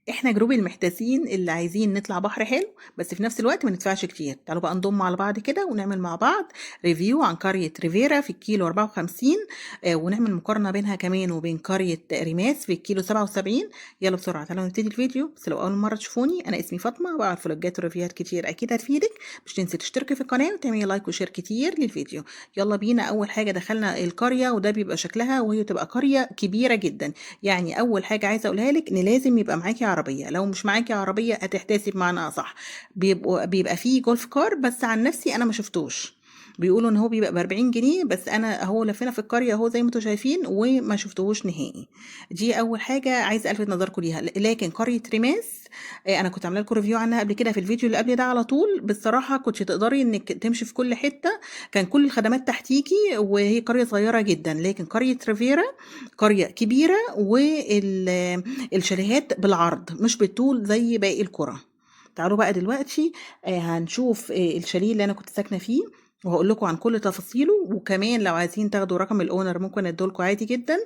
احنا جروب المحتاسين اللي عايزين نطلع بحر حلو، بس في نفس الوقت ما ندفعش كتير. تعالوا بقى نضم على بعض كده ونعمل مع بعض ريفيو عن قرية ريفيرا في الكيلو 54، ونعمل مقارنة بينها كمان وبين قرية ريماس في الكيلو 77. يلا بسرعة تعالوا نبتدي الفيديو. بس لو أول مرة تشوفوني، أنا اسمي فاطمة وبعرف فلوجات وريفيوهات كتير أكيد هتفيدك. مش تنسي تشتركي في القناة وتعملي لايك وشير كتير للفيديو. يلا بينا. أول حاجة دخلنا القرية، وده بيبقى شكلها، وهي تبقى قرية كبيرة جدا. يعني اول حاجه عايزه اقولها لك ان لازم يبقى معاكي عربيه. لو مش معاكي عربيه هتحتاسي بمعنى اصح. بيبقى فيه جولف كار، بس عن نفسي انا ما شفتوش. بيقولوا ان هو بيبقى ب 40 جنيه، بس انا اهو لفينا في القريه اهو زي ما انتم شايفين وما شفتهوش نهائي. دي اول حاجه عايزه الفت نظركم ليها. لكن قريه ريماس، انا كنت عامله لكم ريفيو عنها قبل كده في الفيديو اللي قبل ده على طول. بصراحه كنتش تقدري انك تمشي في كل حته، كان كل الخدمات تحتيكي، وهي قريه صغيره جدا. لكن قريه ريفيرا قرية كبيرة، والشاليهات بالعرض مش بالطول زي باقي القرى. تعالوا بقى دلوقتي هنشوف الشاليه اللي انا كنت ساكنة فيه، وهقول لكم عن كل تفاصيله. وكمان لو عايزين تاخدوا رقم الاونر ممكن ادولكم عادي جدا.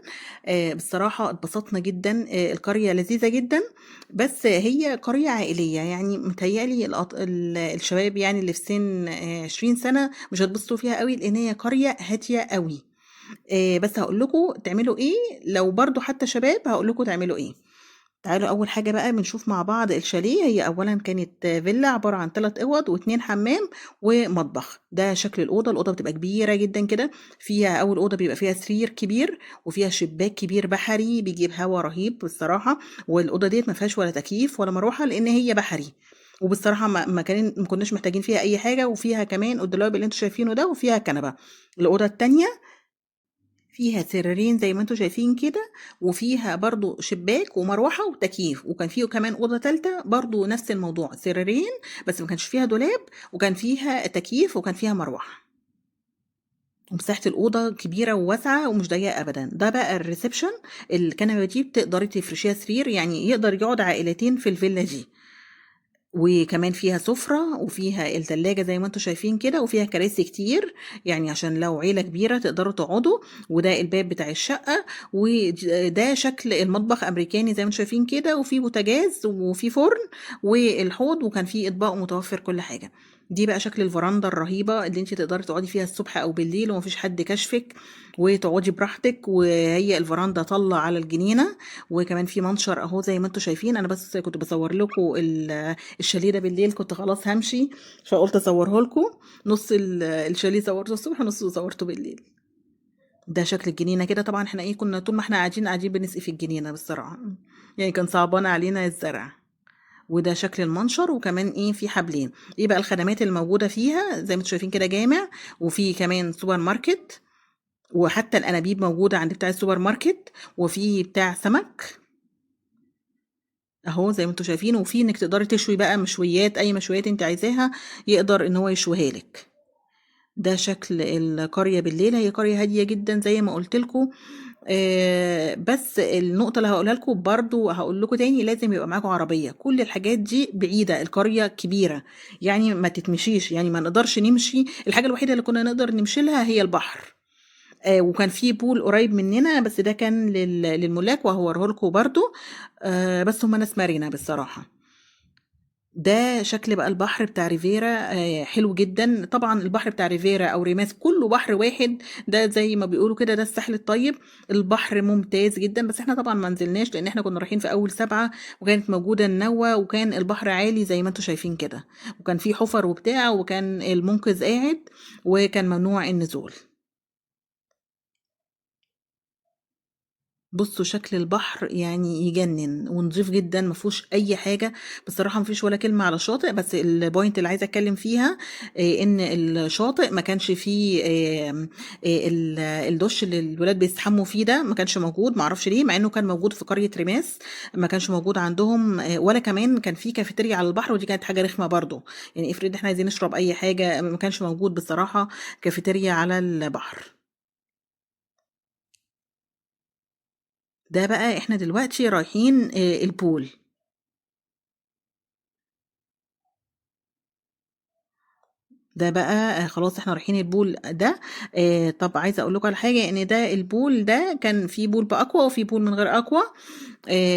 بصراحة اتبسطنا جدا. القرية لذيذة جدا، بس هي قرية عائلية. يعني متهيألي الشباب يعني اللي في سن 20 سنة مش هتبسطوا فيها قوي، لان هي قرية هادية قوي. بس هاقول لكم تعملوا إيه. لو برضه حتى شباب هاقول لكم تعملوا إيه. تعالوا أول حاجة بقى بنشوف مع بعض الشاليه. هي أولًا كانت فيلا عبارة عن 3 أوض و2 حمام ومطبخ. ده شكل الأوضة. الأوضة بتبقى كبيرة جدًا كده. فيها أول أوضة بيبقى فيها سرير كبير، وفيها شباك كبير بحري بيجيب هوا رهيب بالصراحة. والأوضة ديّة ما فيهاش ولا تكييف ولا مروحة لإن هي بحري. وبالصراحة ما كناش محتاجين فيها أي حاجة. وفيها كمان الدولاب اللي أنتم شايفينه ده، وفيها كنبة. الأوضة التانية فيها سريرين زي ما انتم شايفين كده، وفيها برضو شباك ومروحة وتكييف. وكان فيه كمان أوضة تالتة برضو نفس الموضوع، سريرين بس ما كانش فيها دولاب، وكان فيها تكييف وكان فيها مروحة. ومساحة الأوضة كبيرة وواسعة ومش ضيقة أبدا. ده بقى الريسبشن. الكنبة دي بتقدري تفرشيها سرير، يعني يقدر يقعد عائلتين في الفيلا دي. وكمان فيها سفرة وفيها التلاجة زي ما انتم شايفين كده، وفيها كراسي كتير، يعني عشان لو عيلة كبيرة تقدروا تقعدوا. وده الباب بتاع الشقة. وده شكل المطبخ أمريكاني زي ما انتم شايفين كده، وفي بوتاجاز وفي فرن والحوض، وكان فيه أطباق متوفر كل حاجة. دي بقى شكل الفراندا الرهيبة اللي انت تقدري تقعدي فيها الصبح أو بالليل ومفيش حد كشفك، وتقعدي براحتك. وهي الفراندا طلة على الجنينة. وكمان في منشر اهو زي ما انتم شايفين. انا بس كنت بصور لكم الشاليه ده بالليل، كنت خلاص همشي فقلت اصوره لكم. نص الشاليه صورته الصبح، نص صورته بالليل. ده شكل الجنينه كده. طبعا احنا ايه، كنا طول ما احنا قاعدين بنسقي في الجنينه بالصراحه، يعني كان صعبان علينا الزرع. وده شكل المنشر. وكمان ايه، في حبلين. ايه بقى الخدمات الموجوده فيها؟ زي ما انتم شايفين كده جامع، وفي كمان سوبر ماركت، وحتى الانابيب موجوده عند بتاع السوبر ماركت، وفي بتاع سمك اهو زي ما انتم شايفين. وفي انك تقدري تشوي بقى مشويات، اي مشويات انت عايزاها يقدر ان هو يشويها لك. ده شكل القرية بالليل. هي قرية هادية جدا زي ما قلت لكم. بس النقطة اللي هقولها لكم برضو هقول لكم تاني، لازم يبقى معاكم عربية. كل الحاجات دي بعيدة، القرية كبيرة، يعني ما تتمشيش. يعني ما نقدرش نمشي. الحاجة الوحيدة اللي كنا نقدر نمشي لها هي البحر. وكان في بول قريب مننا، بس ده كان للملاك وهوريه لكم برضو. بس هم ناس مرنة بالصراحة. ده شكل بقى البحر بتاع ريفيرا. حلو جدا. طبعا البحر بتاع ريفيرا او ريماس كله بحر واحد. ده زي ما بيقولوا كده، ده الساحل الطيب. البحر ممتاز جدا، بس احنا طبعا ما نزلناش لان احنا كنا رايحين في اول 7، وكانت موجودة النوة، وكان البحر عالي زي ما انتم شايفين كده. وكان في حفر وبتاع، وكان المنقذ قاعد، وكان ممنوع النزول. بصوا شكل البحر يعني يجنن، ونضيف جدا، ما فيهوش اي حاجه. بصراحه ما فيش ولا كلمه على الشاطئ. بس البوينت اللي عايزه اتكلم فيها ان الشاطئ ما كانش فيه الدش اللي الولاد بيستحموا فيه ده ما كانش موجود. ما اعرفش ليه، مع انه كان موجود في قريه ريماس. ما كانش موجود عندهم. ولا كمان كان في كافيتيريا على البحر، ودي كانت حاجه رخمه برضو. يعني افرض احنا عايزين نشرب اي حاجه، ما كانش موجود بصراحه كافيتيريا على البحر. ده بقى احنا دلوقتي رايحين البول. ده بقى خلاص إحنا رايحين الpool ده. طب عايزة أقول لكم على حاجة، إن ده الpool ده كان في pool بأقوى وفي pool من غير أقوى.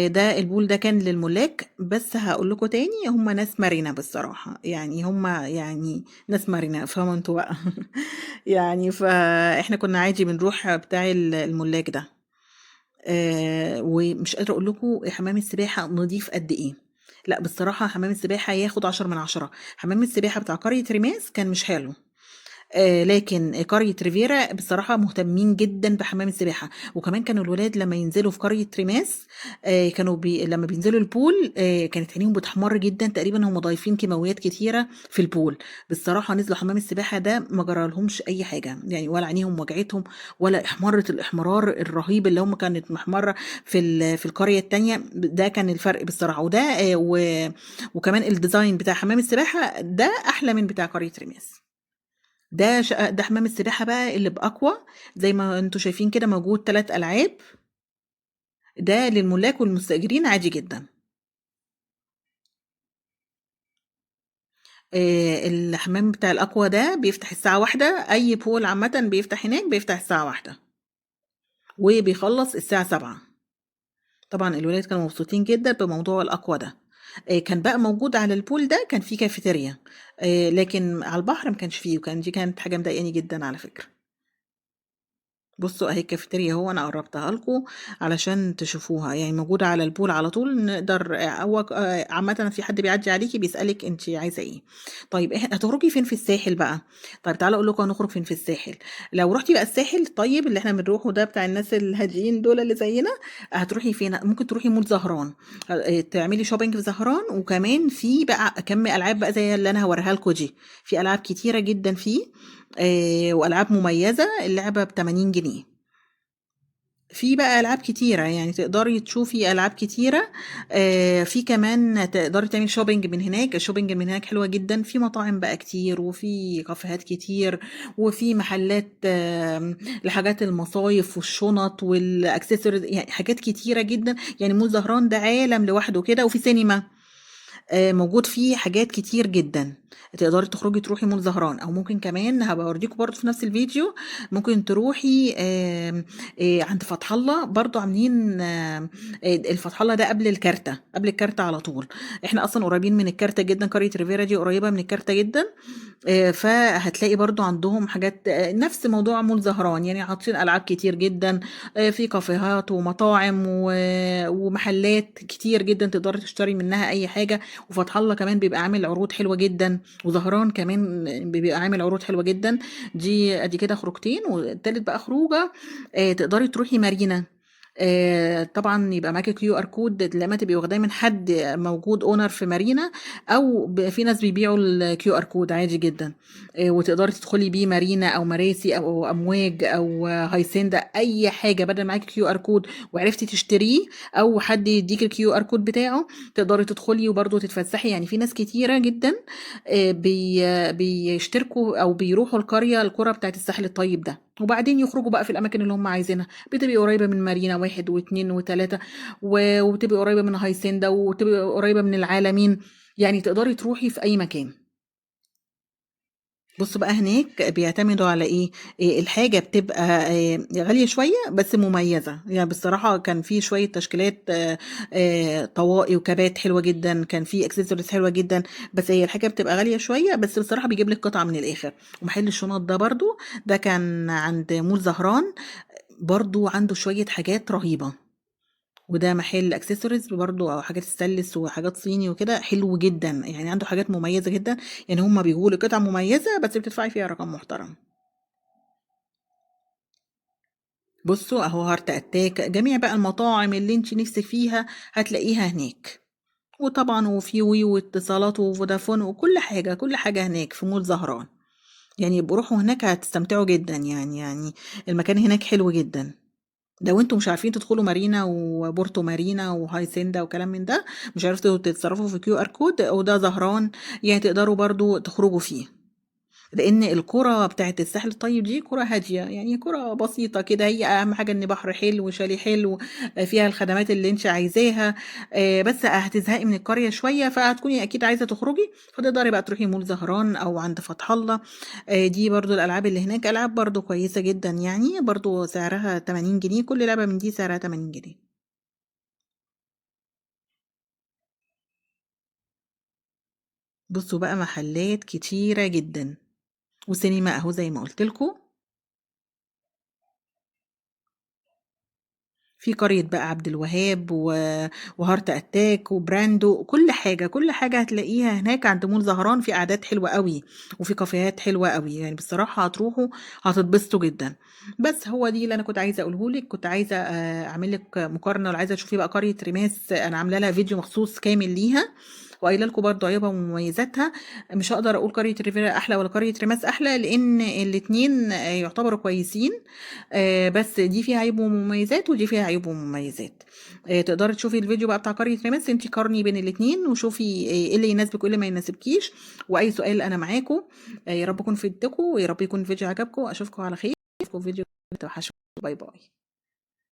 ده الpool ده كان للملاك، بس هاقول لكم تاني هم ناس مرنة بصراحة، يعني هم يعني ناس مرنة، افهموا أنتم بقى. يعني فإحنا كنا عادي بنروح بتاع الملاك ده. ومش قادرة أقول لكم حمام السباحة نضيف قد إيه. لأ بصراحة حمام السباحة ياخد 10/10. حمام السباحة بتاع قرية ريماس كان مش حلو. لكن قرية ريفيرا بصراحة مهتمين جدًا بحمام السباحة، وكمان كانوا الولاد لمّا ينزلوا في قرية ريماس كانوا لمّا بينزلوا الpool كانت عينيهم بتحمَر جدًا، تقريبًا هم ضايفين كيماويات كتيرة في الpool. بصراحة نزلوا حمام السباحة ده ما جرالهمش أي حاجة، يعني ولا عينيهم وجعتهم ولا احمرِّت الإحمرار الرهيب اللي هم كانت محمَرة في القرية التانية، ده كان الفرق بصراحة. وده وكمان الdesign بتاع حمام السباحة ده أحلى من بتاع قرية ريماس. ده حمام السباحة بقى اللي بأقوى، زي ما أنتم شايفين كده موجود 3 ألعاب، ده للملاك والمستأجرين عادي جدًا. الحمام بتاع الأقوى ده بيفتح الساعة 13:00، أي pool عامةً بيفتح هناك بيفتح الساعة 13:00 وبيخلّص الساعة 19:00. طبعًا الولاد كانوا مبسوطين جدًا بموضوع الأقوى ده. كان بقى موجود على الpool ده كان في كافتيريا، لكن على البحر ما كانش في، دي كانت حاجة مضايقاني جدًا على فكرة. بُصّوا أهي الكافتيريا أهو أنا قرّبتها لكم علشان تشوفوها، يعني موجودة على الpool على طول نقدر هو عامةً في حد بيعدّي عليكِ بيسألِك أنتِ عايزة إيه. طيب هتخرجي فين في الساحل بقى؟ طيب تعالوا أقول لكم هنخرج فين في الساحل. لو رُحتِ بقى الساحل الطيب اللي إحنا بنروحه ده بتاع الناس الهاديين دول اللي زينا، هتروحي فين؟ ممكن تروحي مول زهران، تعملي shopping في زهران، وكمان في بقى كَم ألعاب بقى زي اللي أنا هاوريها لكم دي، في ألعاب كتيرة جدًا فيه، وألعاب مميزة، اللعبة ب80 جنيه. في بقى ألعاب كتيرة، يعني تقدري تشوفي ألعاب كتيرة. في كمان تقدري تعملي shopping من هناك، الshopping من هناك حلوة جدًا، في مطاعم بقى كتير، وفي كافيهات كتير، وفي محلات لحاجات المصايف والشنط والaccessories، يعني حاجات كتيرة جدًا، يعني مول زهران ده عالم لوحده كده، وفي سينما. موجود فيه حاجات كتير جدًا، تقدري تخرجي تروحي مول زهران، أو ممكن كمان هابقى أورّيكم برضه في نفس الفيديو، ممكن تروحي عند فتح الله برضه عاملين الفتح الله ده قبل الكارتة، قبل الكارتة على طول. إحنا أصلًا قريبين من الكارتة جدًا، قرية ريفيرا دي قريبة من الكارتة جدًا. فهتلاقي برضه عندهم حاجات نفس موضوع مول زهران، يعني حاطين ألعاب كتير جدًا، في كافيهات ومطاعم ومحلات كتير جدًا تقدري تشتري منها أي حاجة. وفتح الله كمان بيبقى عامل عروض حلوة جدًا، وزهران كمان بيبقى عامل عروض حلوة جدًا. أدي كده خروجتين، والتالت بقى خروجة تقدري تروحي مارينا. طبعًا يبقى معاكِ QR code لمّا تبقي واخداه من حد موجود owner في مارينا، أو في ناس بيبيعوا الQR code عادي جدًا. وتقدري تدخلي بيه مارينا أو مراسي أو أمواج أو هيسندا، أي حاجة بدل معاكِ QR code وعرفتِ تشتريه، أو حد يدّيكِ الQR code بتاعه، تقدري تدخلي وبرضه تتفسحي. يعني في ناس كتيرة جدًا بيشتركوا أو بيروحوا القرى بتاعة الساحل الطيب ده، وبعدين يخرجوا بقى في الأماكن اللي هم عايزينها. بتبقي قريبة من مارينا 1 و2 و3، وبتبقي قريبة من هيسندا، وتبقي قريبة من العلمين، يعني تقدري تروحي في أي مكان. بُصّوا بقى هناك بيعتمدوا على إيه، الحاجة بتبقى غالية شوية بس مميزة. يعني بصراحة كان في شوية تشكيلات طواقي وكابات حلوة جدًا، كان في accessories حلوة جدًا، بس هي الحاجة بتبقى غالية شوية، بس بصراحة بيجيب لِك قطعة من الآخر. ومحل الشنط ده برضه، ده كان عند مول زهران، برضه عنده شوية حاجات رهيبة. وده محل accessories برضه، أو حاجات stainless وحاجات صيني وكده، حلو جدًا، يعني عنده حاجات مميزة جدًا. يعني هُم بيجيبوا لِك قطع مميزة بس بتدفعي فيها رقم محترم. بُصّوا أهو heart attack، جميع بقى المطاعم اللي أنتِ نِفْسِك فيها هتلاقيها هناك. وطبعًا وفي وي واتصالات وفودافون وكل حاجة، كل حاجة هناك في مول زهران. يعني يبقوا روحوا هناك هتستمتعوا جدًا، يعني المكان هناك حلو جدًا. لو أنتم مش عارفين تدخلوا مارينا وبورتو مارينا وهايسندا وكلام من ده، مش عرفتوا تتصرفوا في QR code، وده زهران، يعني تقدروا برضه تخرجوا فيه. لان القرى بتاعه الساحل الطيب دي قرى هاديه، يعني قرى بسيطه كده، هي اهم حاجه ان بحر حلو وشاليه حلو، فيها الخدمات اللي انت عايزاها. بس هتزهقي من القريه شويه، فهتكوني اكيد عايزه تخرجي، فتقدري بقى تروحي مول زهران او عند فتح الله. دي برضو الالعاب اللي هناك العاب برضو كويسه جدا، يعني برضو سعرها 80 جنيه، كل لعبه من دي سعرها 80 جنيه. بصوا بقى محلات كتيره جدا، وسينما اهو زي ما قلت لكم. في قرية بقى عبد الوهاب وهارت اتاك وبراندو، كل حاجة كل حاجة هتلاقيها هناك عند مول زهران، في قعدات حلوة قوي وفي كافيهات حلوة قوي، يعني بصراحة هتروحوا هتتبسطوا جدا. بس هو دي اللي انا كنت عايزة اقوله لك، كنت عايزة اعمل لك مقارنة، ولا عايزة تشوفي بقى قرية ريماس، انا عاملة لها فيديو مخصوص كامل ليها، وقايله لكم برضه عيوبها ومميزاتها. مش هقدر اقول قريه ريفيرا احلى ولا قريه ريماس احلى، لان الاتنين يعتبروا كويسين. بس دي فيها عيوب ومميزات، ودي فيها عيوب ومميزات. تقدري تشوفي الفيديو بقى بتاع قرية ريماس، انت قارني بين الاتنين وشوفي ايه اللي يناسبك وايه اللي ما يناسبكيش. واي سؤال انا معاكم. يا رب اكون فدتكم، ويا رب يكون الفيديو عجبكم، اشوفكم على خير، اشوفكم في فيديو توحشوا. باي باي.